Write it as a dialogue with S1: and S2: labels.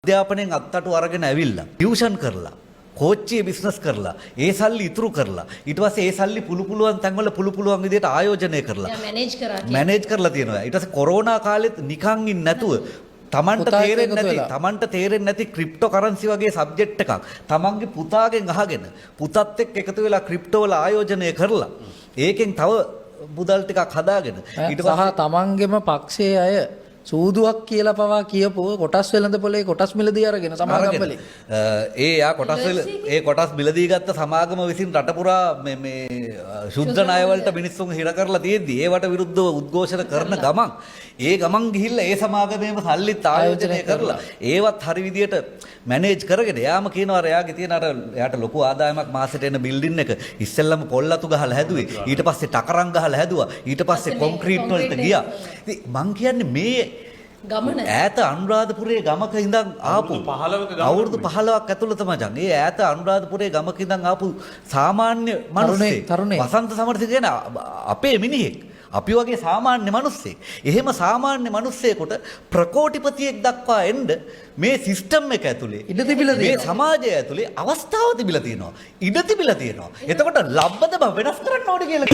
S1: අධ්‍යාපනයෙන් අත්තටු අරගෙන ඇවිල්ලා ටියුෂන් කරලා කෝච්චියේ බිස්නස් කරලා ඒ සල්ලි ඉතුරු කරලා ඊට පස්සේ ඒ සල්ලි පුළුවන් තැන්වල පුළුවන් විදිහට ආයෝජනය කරලා මැනේජ් කරලා තියෙනවා. ඊට පස්සේ කොරෝනා කාලෙත් නිකන් ඉන්නේ නැතුව තමන්ට තේරෙන්නේ නැති ක්‍රිප්ටෝ කරන්සි වගේ සබ්ජෙක්ට් එකක් තමන්ගේ පුතාගෙන් අහගෙන පුතත් එක්ක එකතු වෙලා ක්‍රිප්ටෝ වල ආයෝජනය කරලා ඒකෙන් තව මුදල් ටිකක් හදාගෙන
S2: ඊට පස්සේ තමන්ගේම පක්ෂයේ අය සූදුවක් කියලා පවා කියපෝ කොටස් වෙළඳ පොලේ කොටස් මිලදී අරගෙන සමාගම් වලින්
S1: කොටස් මිලදී ගත්ත සමාගම විසින් රට පුරා මේ ශුද්ධ ණය වලට මිනිස්සුන් හිර කරලා තියෙද්දි ඒවට විරුද්ධව උද්ඝෝෂණ කරන ගමන් ඒ ගමන් ගිහිල්ලා ඒ සමාගමේම සල්ලිත් ආයෝජනය කරලා ඒවත් හරි විදියට මැනේජ් කරගෙන එයාම කියනවා එයාගේ තියෙන එයාට ලොකු ආදායමක් මාසෙට එන බිල්ඩින් එක ඉස්සෙල්ලම පොල්ලතු ගහලා හැදුවේ ඊට පස්සේ ටකරන් ගහලා හැදුවා ඊට පස්සේ කොන්ක්‍රීට් වලට ගියා. ඉතින් මං කියන්නේ මේ
S3: ගමන
S1: ඈත අනුරාධපුරයේ ගමක ඉඳන් ආපු අවුරුදු 15ක් ඇතුළත මචං ඒ ඈත අනුරාධපුරයේ ගමක ඉඳන් ආපු සාමාන්‍ය මිනිස්සෙක් වසන්ත සමරසිංහ කියන අපේ මිනිහෙක් අපි වගේ සාමාන්‍ය මිනිස්සෙක්. එහෙම සාමාන්‍ය මිනිස්සෙකුට ප්‍රකෝටිපතියෙක් දක්වා එන්න මේ සිස්ටම් එක ඇතුලේ මේ සමාජය ඇතුලේ අවස්ථාව තිබිලා තියෙනවා. ඉඩ තිබිලා තියෙනවා. එතකොට ලබ්බද වෙනස් කරන්න ඕනේ කියලා